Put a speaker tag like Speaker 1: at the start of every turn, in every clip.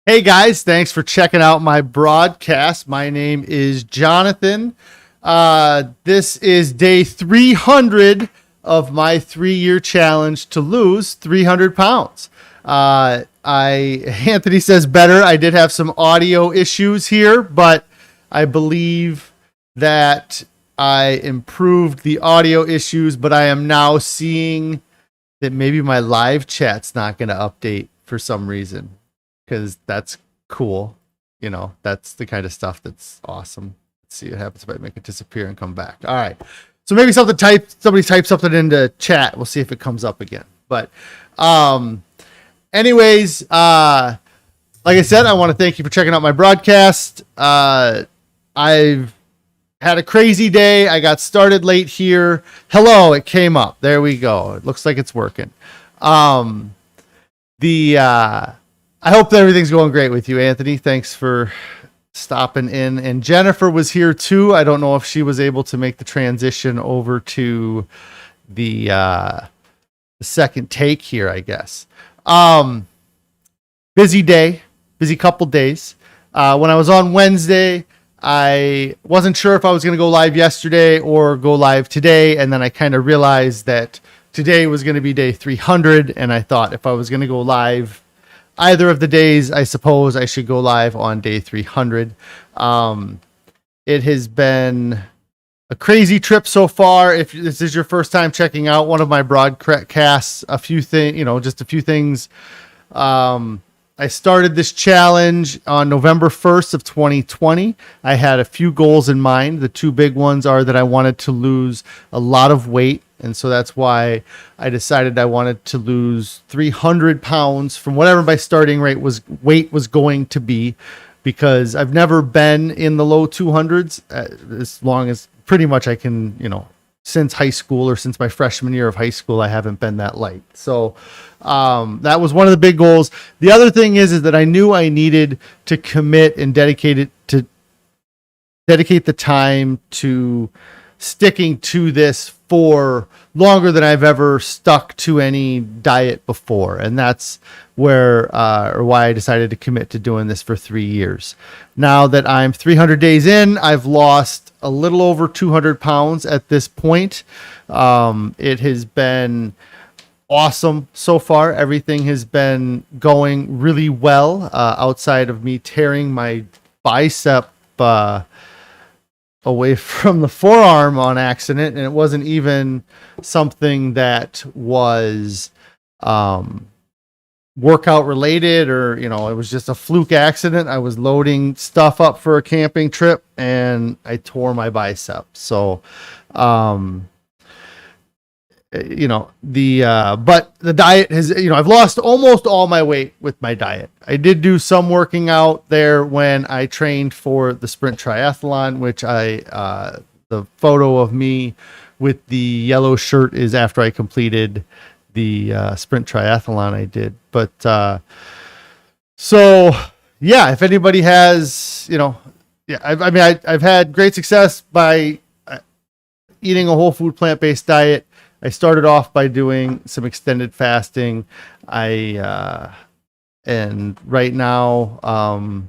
Speaker 1: Hey guys, thanks for checking out my broadcast. My name is Jonathan. This is day 300 of my 3-year challenge to lose 300 pounds. Anthony says better. I did have some audio issues here, but I believe that I improved the audio issues, but I am now seeing that maybe my live chat's not going to update for some reason. Because that's cool. You know, that's the kind of stuff that's awesome. Let's see what happens if I make it disappear and come back. All right. So maybe somebody type something into chat. We'll see if it comes up again. But anyways, like I said, I want to thank you for checking out my broadcast. I've had a crazy day. I got started late here. Hello, it came up. There we go. It looks like it's working. I hope that everything's going great with you, Anthony. Thanks for stopping in. And Jennifer was here too. I don't know if she was able to make the transition over to the second take here, I guess. Busy day, busy couple days. When I was on Wednesday, I wasn't sure if I was going to go live yesterday or go live today. And then I kind of realized that today was going to be day 300. And I thought if I was going to go live either of the days, I suppose I should go live on day 300. It has been a crazy trip so far. If this is your first time checking out one of my broadcasts, just a few things. I started this challenge on November 1st of 2020. I had a few goals in mind. The two big ones are that I wanted to lose a lot of weight. And so that's why I decided I wanted to lose 300 pounds from whatever my starting weight was going to be, because I've never been in the low 200s as long as pretty much I can, since high school or since my freshman year of high school, I haven't been that light. So that was one of the big goals. The other thing is that I knew I needed to commit and dedicate the time to sticking to this for longer than I've ever stuck to any diet before. And that's why I decided to commit to doing this for 3 years. Now that I'm 300 days in, I've lost a little over 200 pounds at this point. It has been awesome so far. Everything has been going really well, outside of me tearing my bicep away from the forearm on accident. And it wasn't even something that was workout related, or it was just a fluke accident. I was loading stuff up for a camping trip and I tore my bicep. So but the diet has, I've lost almost all my weight with my diet. I did do some working out there when I trained for the sprint triathlon, which the photo of me with the yellow shirt is after I completed the sprint triathlon I did. But if anybody has, I've had great success by eating a whole food plant-based diet. I started off by doing some extended fasting. And right now,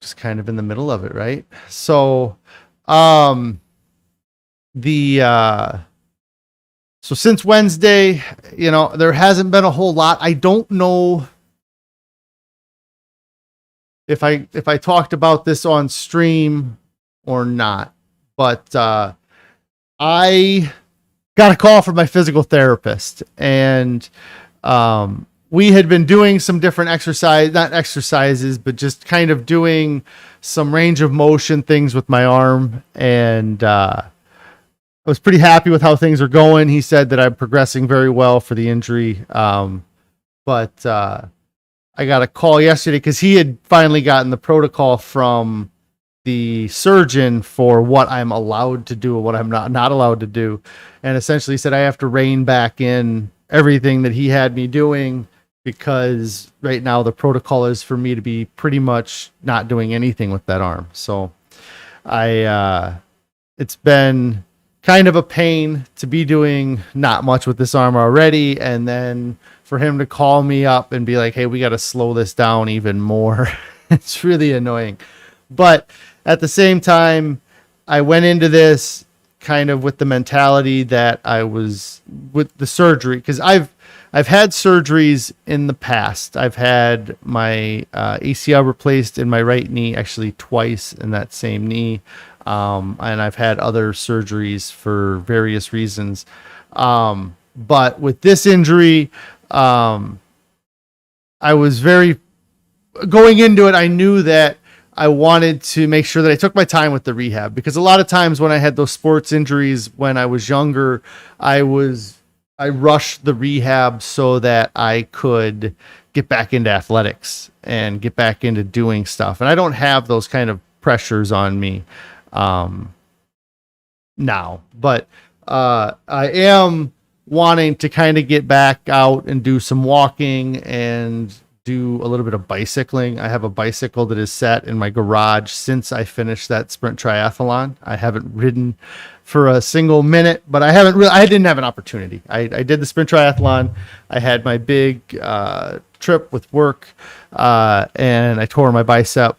Speaker 1: just kind of in the middle of it, right? So, so since Wednesday, there hasn't been a whole lot. I don't know if I talked about this on stream or not, but I got a call from my physical therapist, and we had been doing some different not exercises, but just kind of doing some range of motion things with my arm. And I was pretty happy with how things are going. He said that I'm progressing very well for the injury. But I got a call yesterday because he had finally gotten the protocol from the surgeon for what I'm allowed to do and what I'm not allowed to do. And essentially said I have to rein back in everything that he had me doing, because right now the protocol is for me to be pretty much not doing anything with that arm. So it's been kind of a pain to be doing not much with this arm already, and then for him to call me up and be like, hey, we got to slow this down even more. It's really annoying. But at the same time, I went into this kind of with the mentality that I was with the surgery, because I've had surgeries in the past. I've had my ACL replaced in my right knee, actually twice in that same knee. And I've had other surgeries for various reasons. But with this injury, I was going into it. I knew that I wanted to make sure that I took my time with the rehab, because a lot of times when I had those sports injuries when I was younger, I rushed the rehab so that I could get back into athletics and get back into doing stuff. And I don't have those kind of pressures on me now, but I am wanting to kind of get back out and do some walking and do a little bit of bicycling. I have a bicycle that is sat in my garage since I finished that sprint triathlon. I haven't ridden for a single minute, but I didn't have an opportunity. I did the sprint triathlon. I had my big trip with work, and I tore my bicep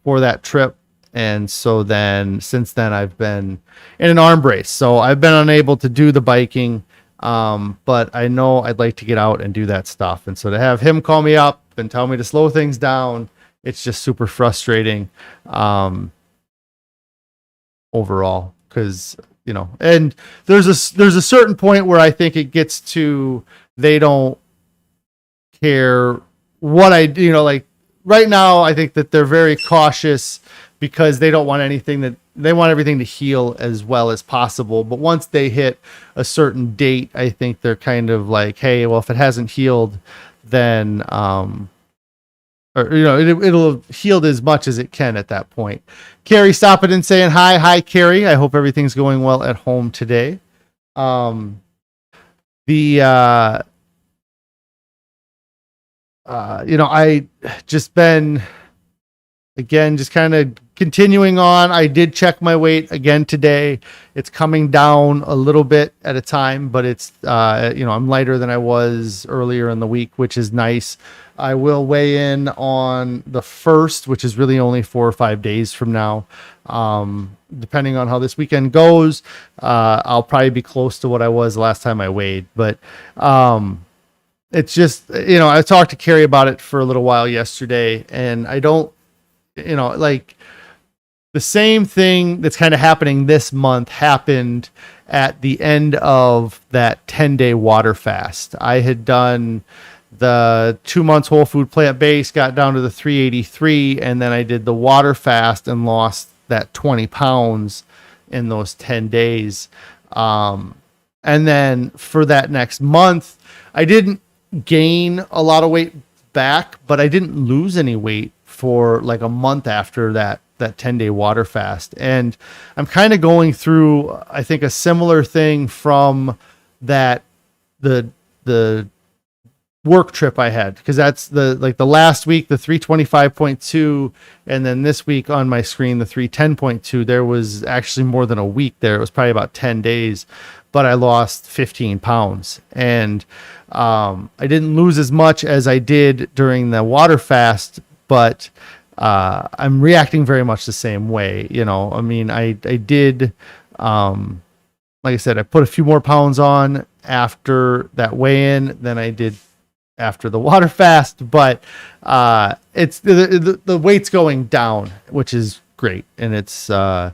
Speaker 1: for that trip. And so then since then I've been in an arm brace. So I've been unable to do the biking. But I know I'd like to get out and do that stuff. And so to have him call me up and tell me to slow things down, it's just super frustrating, overall, because, and there's a certain point where I think it gets to, they don't care what I do, like right now, I think that they're very cautious because they don't want they want everything to heal as well as possible. But once they hit a certain date, I think they're kind of like, hey, well, if it hasn't healed, then, it'll have healed as much as it can at that point. Carrie stopping and saying hi. Hi, Carrie. I hope everything's going well at home today. I just been, again, just kind of continuing on. I did check my weight again today. It's coming down a little bit at a time, but it's, I'm lighter than I was earlier in the week, which is nice. I will weigh in on the 1st, which is really only 4 or 5 days from now. Depending on how this weekend goes, I'll probably be close to what I was last time I weighed, but, it's just, I talked to Carrie about it for a little while yesterday, and I don't, like the same thing that's kind of happening this month happened at the end of that 10-day water fast. I had done the 2 months whole food plant-based, got down to the 383, and then I did the water fast and lost that 20 pounds in those 10 days. And then for that next month, I didn't gain a lot of weight back, but I didn't lose any weight for like a month after that 10-day water fast. And I'm kind of going through, I think, a similar thing from that, the work trip I had, because that's the last week, the 325.2, and then this week on my screen, the 310.2. There was actually more than a week there. It was probably about 10 days, but I lost 15 pounds. And I didn't lose as much as I did during the water fast, but I'm reacting very much the same way. I did, like I said, I put a few more pounds on after that weigh-in than I did after the water fast, but it's the weight's going down, which is great. And it's, and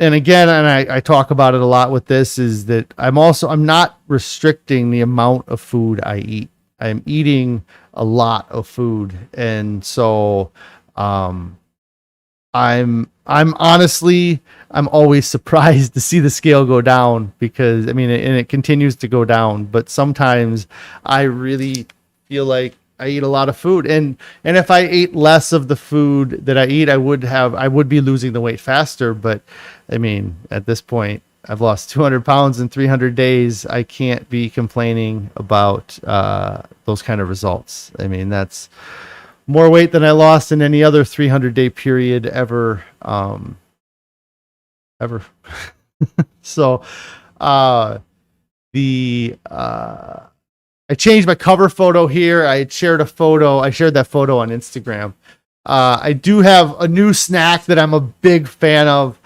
Speaker 1: again, and I talk about it a lot with this, is that I'm not restricting the amount of food I eat. I'm eating a lot of food. And so, I'm honestly, I'm always surprised to see the scale go down, because and it continues to go down, but sometimes I really feel like I eat a lot of food, and if I ate less of the food that I eat, I would be losing the weight faster. But at this point, I've lost 200 pounds in 300 days. I can't be complaining about those kind of results. That's more weight than I lost in any other 300-day period ever. So, The I changed my cover photo here. I shared that photo on Instagram. I do have a new snack that I'm a big fan of.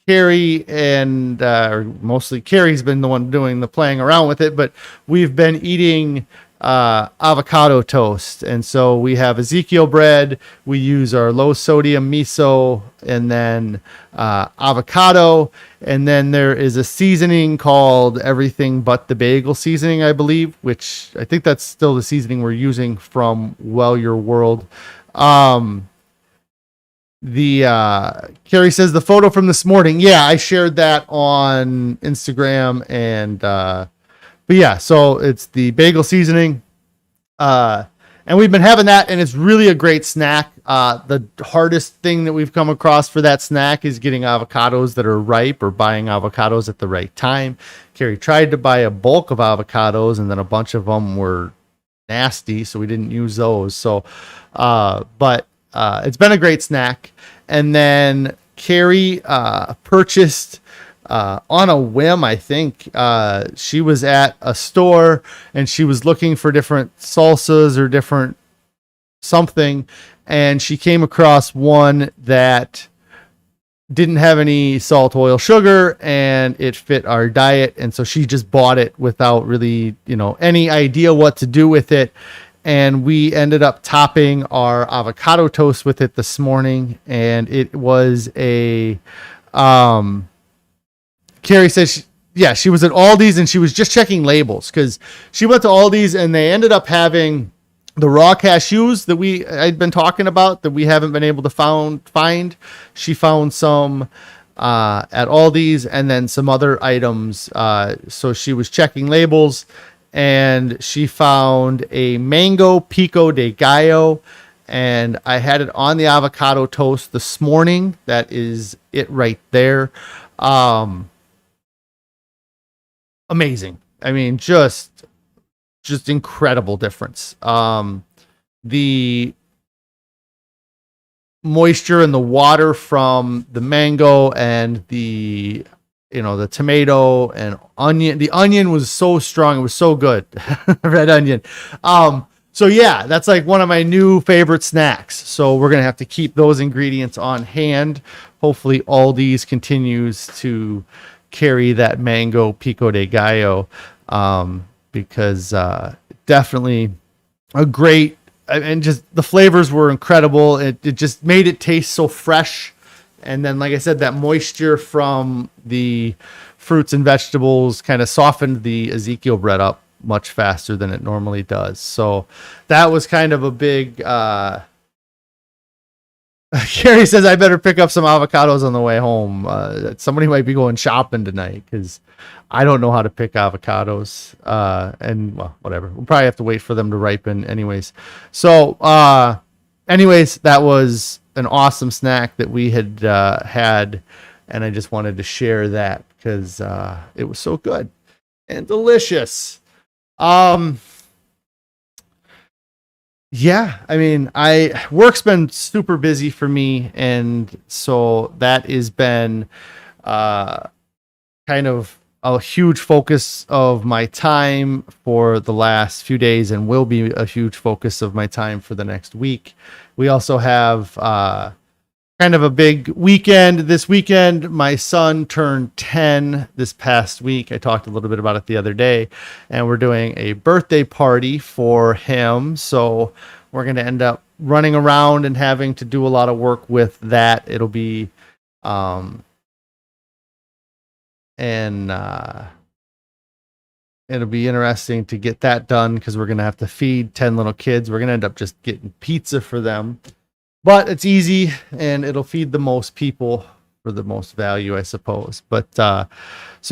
Speaker 1: Carrie and or mostly Carrie's been the one doing the playing around with it, but we've been eating avocado toast. And so we have Ezekiel bread. We use our low sodium miso and then avocado. And then there is a seasoning called Everything But the Bagel seasoning, I believe, which I think that's still the seasoning we're using from Well Your World. Carrie says the photo from this morning. Yeah, I shared that on Instagram and but yeah, so it's the bagel seasoning. And we've been having that, and it's really a great snack. The hardest thing that we've come across for that snack is getting avocados that are ripe or buying avocados at the right time. Carrie tried to buy a bulk of avocados, and then a bunch of them were nasty, so we didn't use those. So, but it's been a great snack. And then Carrie purchased on a whim, I think. She was at a store and she was looking for different salsas or different something, and she came across one that didn't have any salt, oil, sugar, and it fit our diet. And so she just bought it without really, any idea what to do with it. And we ended up topping our avocado toast with it this morning. And it was Carrie says, she was at Aldi's and she was just checking labels because she went to Aldi's and they ended up having the raw cashews that I'd been talking about that we haven't been able to find. She found some at Aldi's and then some other items. So she was checking labels and she found a mango pico de gallo, and I had it on the avocado toast this morning. That is it right there. Amazing. I mean, just incredible difference. The moisture and the water from the mango and the tomato and onion. The onion was so strong. It was so good. Red onion. So yeah, that's like one of my new favorite snacks. So we're going to have to keep those ingredients on hand. Hopefully Aldi's continues to carry that mango pico de gallo, because definitely a great, and just the flavors were incredible. It just made it taste so fresh. And then, like I said, that moisture from the fruits and vegetables kind of softened the Ezekiel bread up much faster than it normally does. So that was kind of a big, Carrie says I better pick up some avocados on the way home. Somebody might be going shopping tonight because I don't know how to pick avocados. And well, whatever. We'll probably have to wait for them to ripen anyways. So, anyways, that was an awesome snack that we had had, and I just wanted to share that because it was so good and delicious. Yeah, I mean, work's been super busy for me, and so that has been kind of a huge focus of my time for the last few days and will be a huge focus of my time for the next week. We also have kind of a big weekend this weekend. My son turned 10 this past week. I talked a little bit about it the other day, and we're doing a birthday party for him. So we're going to end up running around and having to do a lot of work with that. It'll be, it'll be interesting to get that done because we're going to have to feed 10 little kids. We're going to end up just getting pizza for them. But it's easy, and it'll feed the most people for the most value, I suppose. But so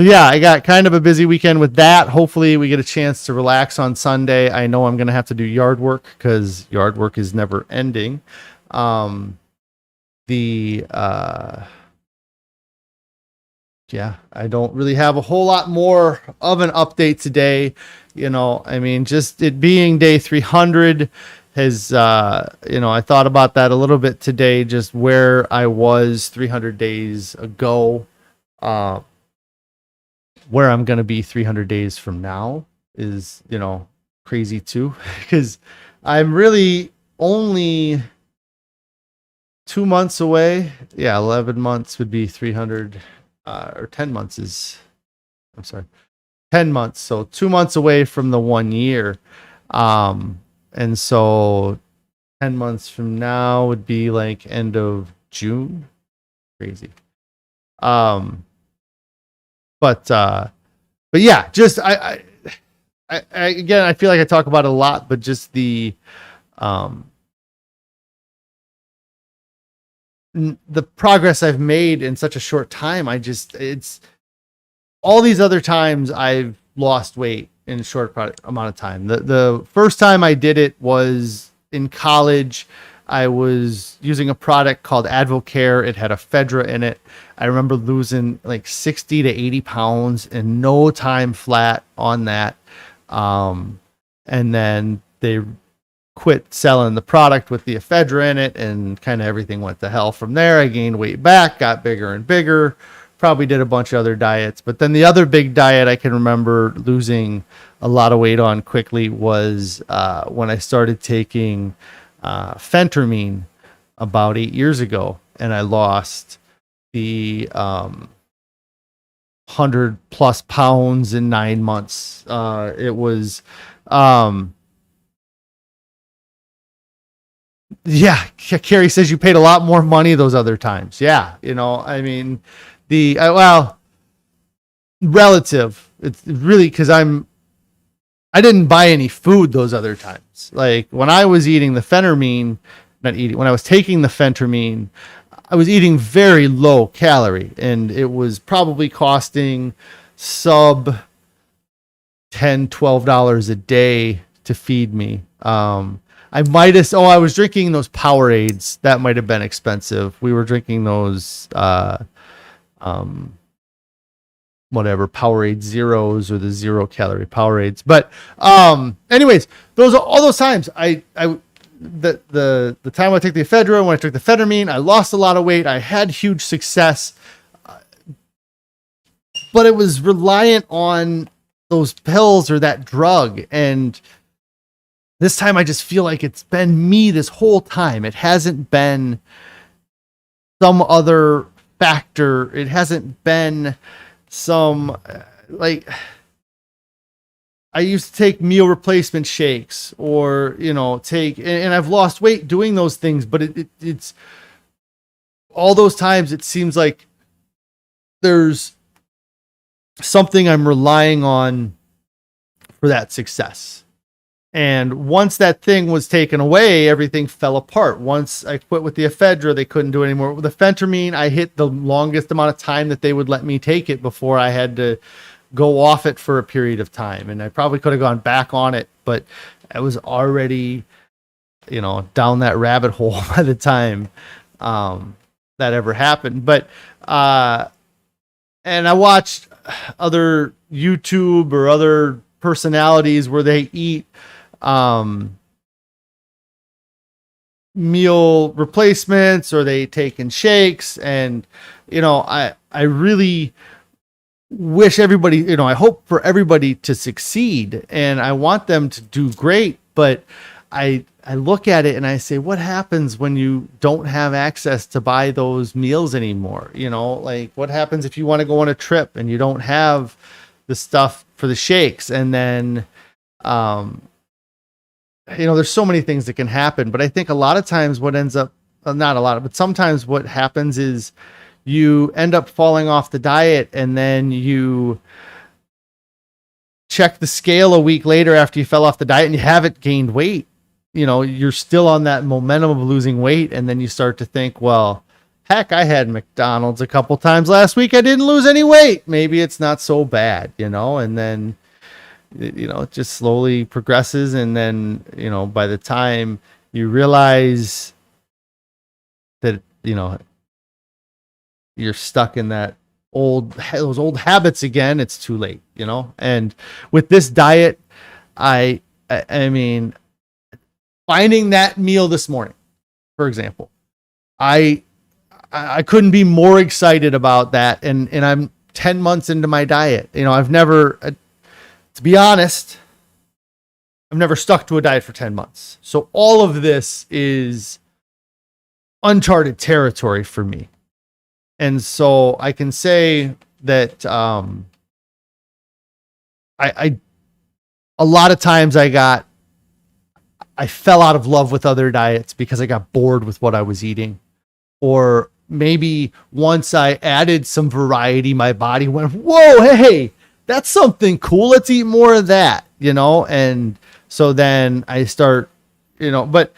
Speaker 1: yeah, I got kind of a busy weekend with that. Hopefully we get a chance to relax on Sunday. I know I'm going to have to do yard work because yard work is never ending. Yeah, I don't really have a whole lot more of an update today. I mean, just it being day 300 has, I thought about that a little bit today, just where I was 300 days ago. where I'm going to be 300 days from now is, crazy too, because I'm really only 2 months away. Yeah, 11 months would be 300, or 10 months is, I'm sorry, 10 months. So 2 months away from the 1 year. And so 10 months from now would be like end of June. Crazy. But yeah, just I again, I feel like I talk about it a lot, but just the progress I've made in such a short time. It's all these other times I've lost weight in a short amount of time. The first time I did it was in college. I was using a product called Advocare. It had ephedra in it. I remember losing like 60 to 80 pounds in no time flat on that. And then they quit selling the product with the ephedra in it, and kind of everything went to hell from there. I gained weight back, got bigger and bigger, probably did a bunch of other diets. But then the other big diet I can remember losing a lot of weight on quickly was when I started taking phentermine about 8 years ago, and I lost the 100+ pounds in 9 months. It was yeah, Carrie says you paid a lot more money those other times. Yeah, I mean, well, relative. It's really because I didn't buy any food those other times. Like when I was eating the phentermine, when I was taking the phentermine, I was eating very low calorie, and it was probably costing sub $10-12 a day to feed me. I was drinking those Powerades. That might have been expensive. We were drinking those, whatever, Powerade Zeros, or the 0-calorie Powerades. But, anyways, all those times the time I took the ephedra, when I took the phentermine, I lost a lot of weight. I had huge success, but it was reliant on those pills or that drug. And this time I just feel like it's been me this whole time. It hasn't been some other factor. It hasn't been some, like, I used to take meal replacement shakes, or, and I've lost weight doing those things, but it's all those times it seems like there's something I'm relying on for that success. And once that thing was taken away, everything fell apart. Once I quit with the ephedra, they couldn't do it anymore. With the phentermine, I hit the longest amount of time that they would let me take it before I had to go off it for a period of time. And I probably could have gone back on it, but I was already, down that rabbit hole by the time that ever happened. But, and I watched other YouTube or other personalities where they eat meal replacements, or they take in shakes. And, I really wish everybody, I hope for everybody to succeed, and I want them to do great. But I look at it and I say, what happens when you don't have access to buy those meals anymore? Like, what happens if you want to go on a trip and you don't have the stuff for the shakes? And then, there's so many things that can happen. But I think a lot of times what ends up, not a lot, but sometimes what happens is you end up falling off the diet, and then you check the scale a week later after you fell off the diet and you haven't gained weight. You're still on that momentum of losing weight. And then you start to think, well, heck, I had McDonald's a couple times last week. I didn't lose any weight. Maybe it's not so bad, and then, it just slowly progresses. And then, by the time you realize that, you're stuck in those old habits again, it's too late, And with this diet, I mean, finding that meal this morning, for example, I couldn't be more excited about that. And 10 months into my diet. I've never, to be honest, I've never stuck to a diet for 10 months. So all of this is uncharted territory for me. And so I can say that I a lot of times I fell out of love with other diets because I got bored with what I was eating. Or maybe once I added some variety, my body went, whoa, hey, that's something cool. Let's eat more of that, And so then I start, but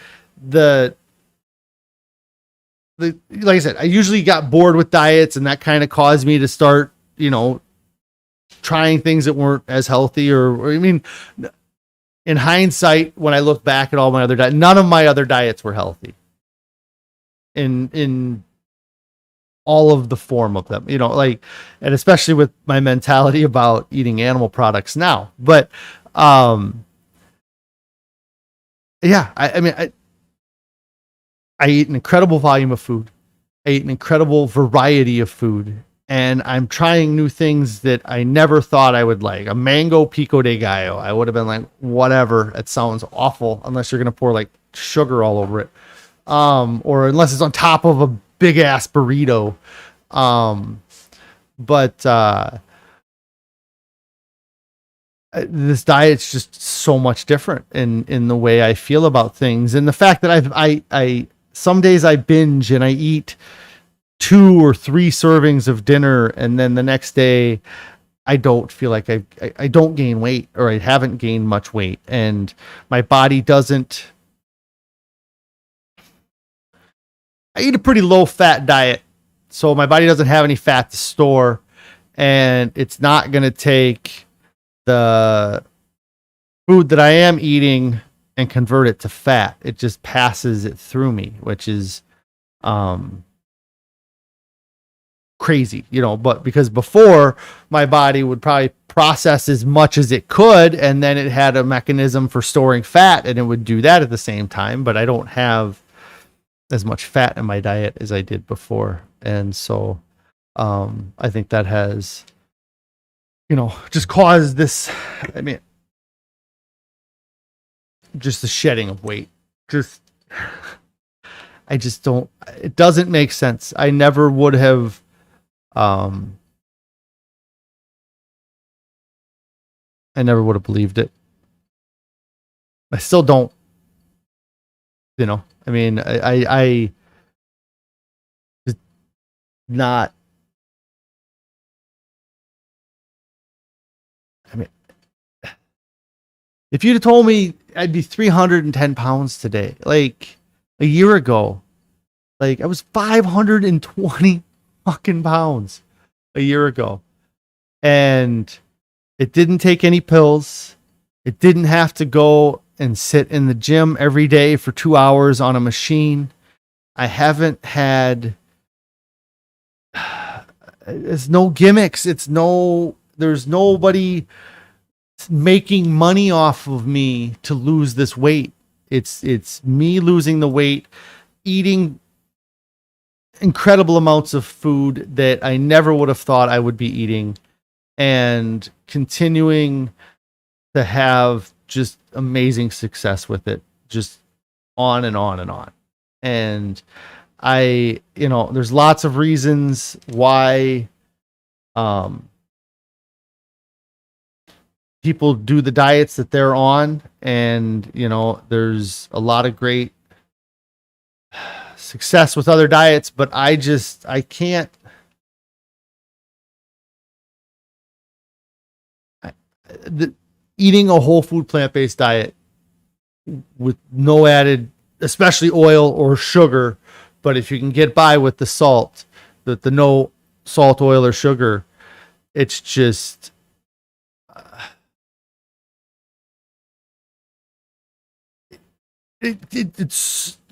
Speaker 1: like I said, I usually got bored with diets, and that kind of caused me to start, trying things that weren't as healthy or I mean, in hindsight, when I look back at all my other diets, none of my other diets were healthy in all of the form of them, and especially with my mentality about eating animal products now. But, yeah, I eat an incredible volume of food. I eat an incredible variety of food. And I'm trying new things that I never thought I would like. A mango pico de gallo. I would have been like, whatever. It sounds awful unless you're going to pour like sugar all over it. Or unless it's on top of a big ass burrito. But this diet's just so much different in the way I feel about things. And the fact that I some days I binge and I eat 2 or 3 servings of dinner, and then the next day I don't feel like I don't gain weight, or I haven't gained much weight, and my body doesn't. I eat a pretty low fat diet, so my body doesn't have any fat to store, and it's not going to take the food that I am eating and convert it to fat. It just passes it through me, which is crazy, but because before my body would probably process as much as it could, and then it had a mechanism for storing fat, and it would do that at the same time. But I don't have as much fat in my diet as I did before. And so I think that has, just caused this, just the shedding of weight. I just don't, it doesn't make sense. I never would have, I never would have believed it. I still don't, I just not, if you'd have told me I'd be 310 pounds today, like a year ago, like I was 520 fucking pounds a year ago, and it didn't take any pills. It didn't have to go and sit in the gym every day for 2 hours on a machine. I haven't had, there's no gimmicks. There's nobody making money off of me to lose this weight. It's me losing the weight, eating incredible amounts of food that I never would have thought I would be eating, and continuing to have just amazing success with it, just on and on and on. And there's lots of reasons why people do the diets that they're on, and there's a lot of great success with other diets, but I can't. Eating a whole food plant-based diet with no added, especially oil or sugar, but if you can get by with the salt, the no salt, oil, or sugar, it's just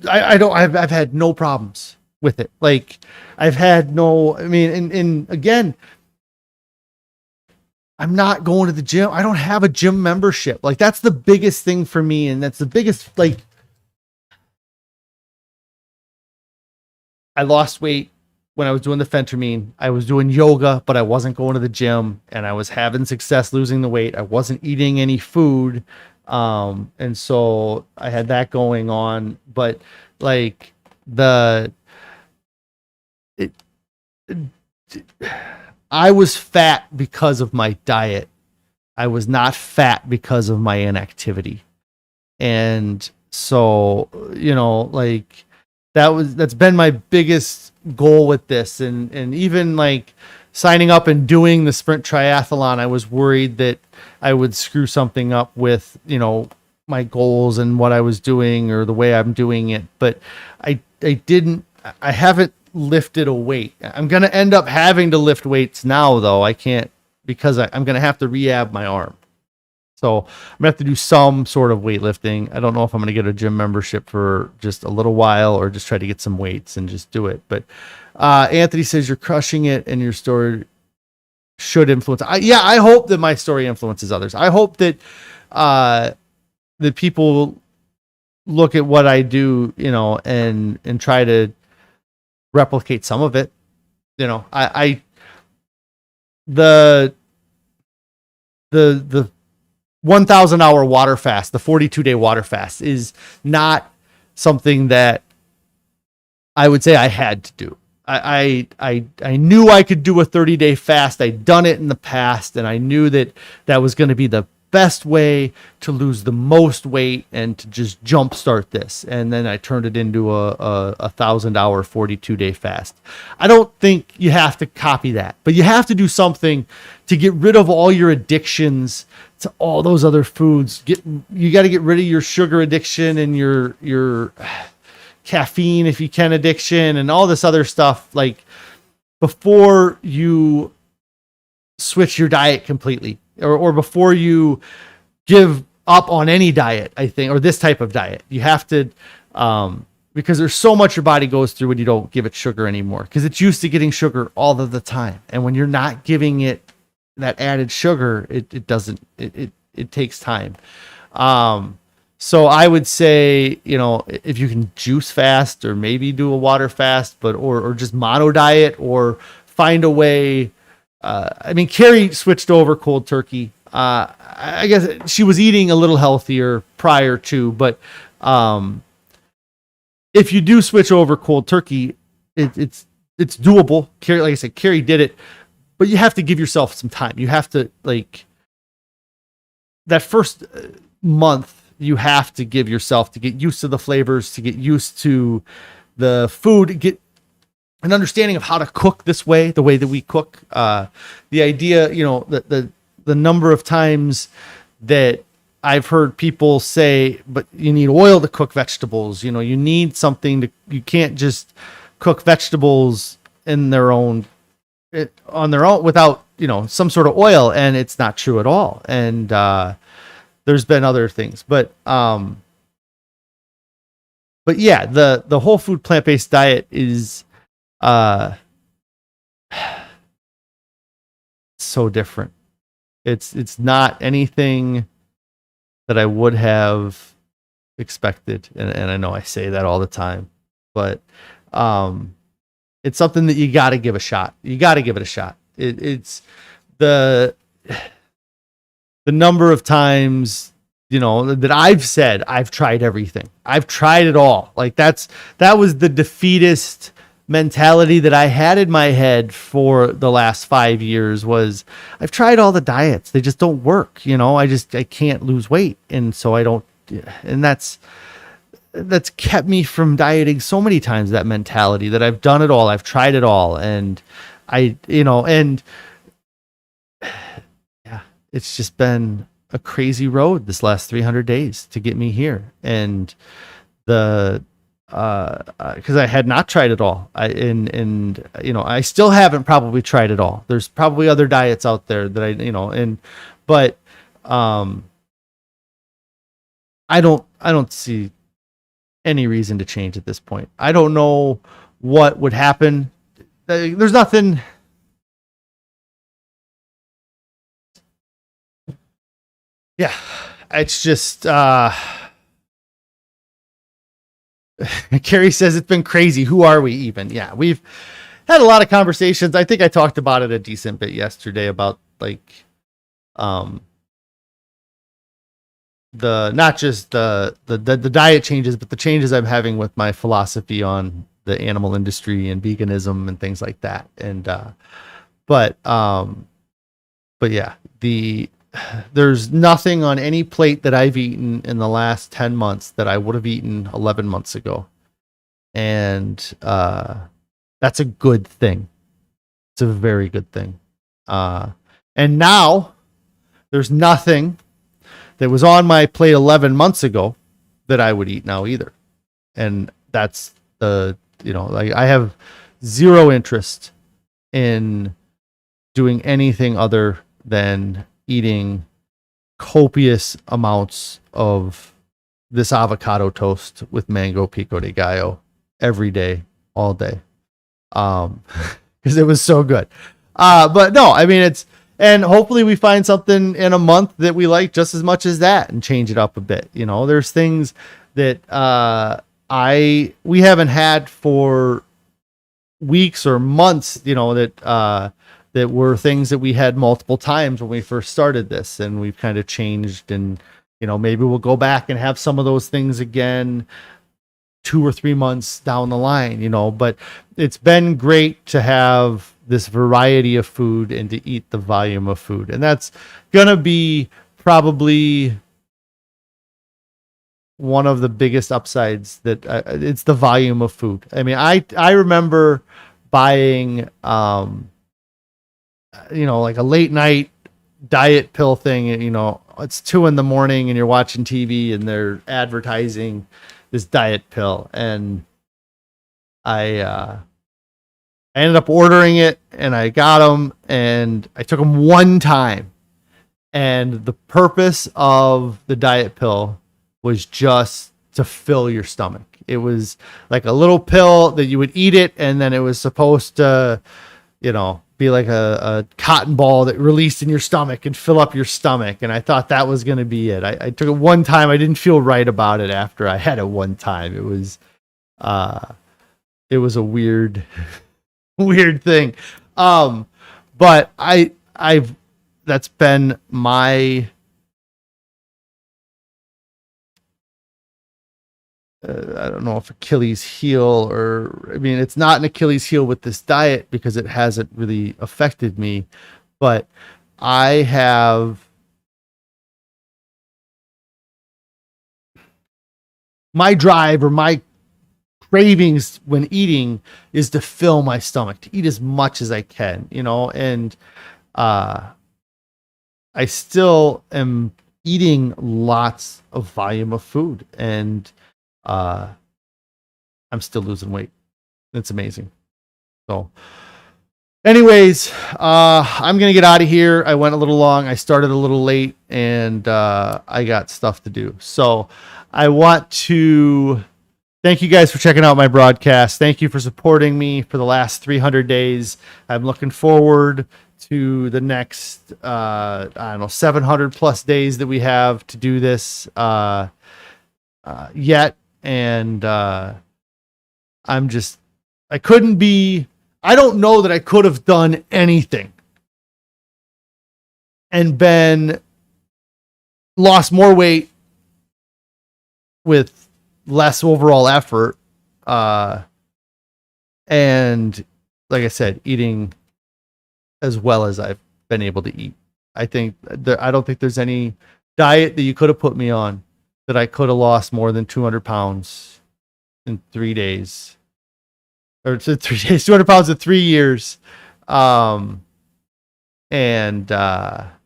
Speaker 1: I've had no problems with it. Like I've had no, and again, I'm not going to the gym. I don't have a gym membership. Like that's the biggest thing for me. And that's the biggest, I lost weight when I was doing the phentermine, I was doing yoga, but I wasn't going to the gym, and I was having success losing the weight. I wasn't eating any food. And so I had that going on, but like it, I was fat because of my diet. I was not fat because of my inactivity. And so, like that's been my biggest goal with this. And even like signing up and doing the sprint triathlon, I was worried that I would screw something up with, my goals and what I was doing or the way I'm doing it. But I haven't lifted a weight. I'm going to end up having to lift weights now though. I can't, because I'm going to have to rehab my arm. So I'm gonna have to do some sort of weightlifting. I don't know if I'm gonna get a gym membership for just a little while or just try to get some weights and just do it. But Anthony says you're crushing it and your story should influence. I hope that my story influences others. I hope that that people look at what I do, and try to replicate some of it. The 1,000 hour water fast, the 42-day water fast is not something that I would say I had to do. I knew I could do a 30-day fast. I'd done it in the past, and I knew that was going to be the best way to lose the most weight and to just jumpstart this. And then I turned it into a 1,000-hour 42-day fast. I don't think you have to copy that, but you have to do something to get rid of all your addictions to all those other foods. You got to get rid of your sugar addiction and your caffeine, if you can, addiction and all this other stuff, like before you switch your diet completely or before you give up on any diet, I think, or this type of diet. You have to, because there's so much your body goes through when you don't give it sugar anymore, because it's used to getting sugar all of the time. And when you're not giving it that added sugar, it takes time. So I would say, if you can juice fast or maybe do a water fast, but, or just mono diet or find a way. Carrie switched over cold turkey. I guess she was eating a little healthier prior to, but, if you do switch over cold turkey, it's doable. Carrie, like I said, Carrie did it. But you have to give yourself some time. You have to, that first month, you have to give yourself to get used to the flavors, to get used to the food, get an understanding of how to cook this way, the way that we cook. The idea, the number of times that I've heard people say, but you need oil to cook vegetables. You need something you can't just cook vegetables on their own without, some sort of oil. And it's not true at all. And, there's been other things, but yeah, the whole food plant-based diet is, so different. It's not anything that I would have expected. And I know I say that all the time, but, it's something that you got to give a shot. You got to give it a shot. It's the number of times, that I've said, I've tried everything. I've tried it all. Like that was the defeatist mentality that I had in my head for the last 5 years. Was I've tried all the diets. They just don't work. I can't lose weight. And so I don't, and that's kept me from dieting so many times, that mentality that I've done it all. I've tried it all. And and yeah, it's just been a crazy road this last 300 days to get me here. And because I had not tried it all. I still haven't probably tried it all. There's probably other diets out there that but I don't see any reason to change at this point. I don't know what would happen. There's nothing. Yeah, it's just, Carrie says it's been crazy. Who are we even? Yeah, had a lot of conversations. I think I talked about it a decent bit yesterday about like, not just the diet changes, but the changes I'm having with my philosophy on the animal industry and veganism and things like that. And, but yeah, there's nothing on any plate that I've eaten in the last 10 months that I would have eaten 11 months ago. And, that's a good thing. It's a very good thing. And now there's nothing that was on my plate 11 months ago that I would eat now either. And that's like I have zero interest in doing anything other than eating copious amounts of this avocado toast with mango pico de gallo every day, all day. Because it was so good. But no, I mean, and hopefully we find something in a month that we like just as much as that and change it up a bit. You know, there's things that we haven't had for weeks or months, you know, that were things that we had multiple times when we first started this, and we've kind of changed. And, you know, maybe we'll go back and have some of those things again 2 or 3 months down the line, you know. But it's been great to have this variety of food and to eat the volume of food. And that's going to be probably one of the biggest upsides, that it's the volume of food. I mean, I remember buying, like a late night diet pill thing. You know, it's 2 a.m. and you're watching TV and they're advertising this diet pill. And I ended up ordering it, and I got them, and I took them one time. And the purpose of the diet pill was just to fill your stomach. It was like a little pill that you would eat it, and then it was supposed to, you know, be like a cotton ball that released in your stomach and fill up your stomach. And I thought that was going to be it. I took it one time. I didn't feel right about it after I had it one time. It was a weird thing. But that's been my, I don't know if Achilles heel, or, I mean, it's not an Achilles heel with this diet because it hasn't really affected me, but I have my drive, or my cravings when eating, is to fill my stomach, to eat as much as I can, you know. And I still am eating lots of volume of food, and I'm still losing weight. It's amazing. So anyways, I'm going to get out of here. I went a little long. I started a little late, and I got stuff to do. So I want to thank you guys for checking out my broadcast. Thank you for supporting me for the last 300 days. I'm looking forward to the next, 700 plus days that we have to do this yet. And I don't know that I could have done anything and lost more weight with less overall effort. And like I said, eating as well as I've been able to eat. I don't think there's any diet that you could have put me on that I could have lost more than 200 pounds in 3 days, or 3 days, 200 pounds in 3 years. And not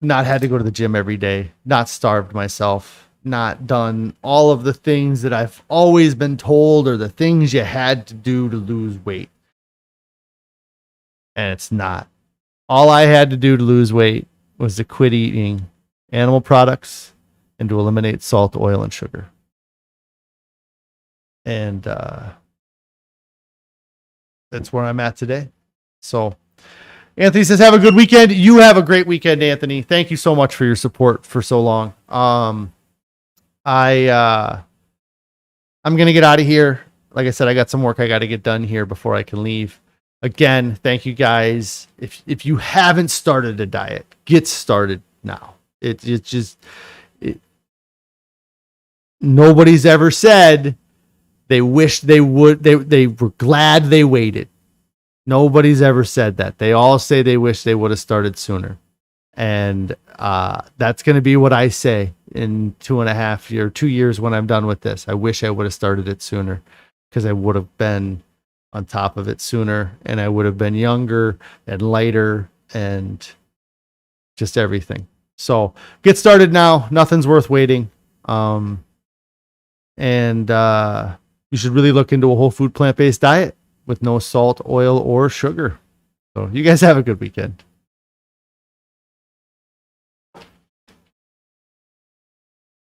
Speaker 1: had to go to the gym every day, not starved myself, not done all of the things that I've always been told, or the things you had to do to lose weight. And it's not. All I had to do to lose weight was to quit eating animal products and to eliminate salt, oil, and sugar. And that's where I'm at today. So Anthony says, have a good weekend. You have a great weekend, Anthony. Thank you so much for your support for so long. I'm going to get out of here. like I said, I got some work I got to get done here before I can leave. Again, thank you guys. If you haven't started a diet, get started now. Nobody's ever said they wish they would. They were glad they waited. Nobody's ever said that. They all say they wish they would have started sooner. And that's going to be what I say in 2 years when I'm done with this. I wish I would have started it sooner, because I would have been on top of it sooner, and I would have been younger and lighter and just everything. So get started now. Nothing's worth waiting. And you should really look into a whole food plant-based diet with no salt, oil, or sugar. So you guys have a good weekend.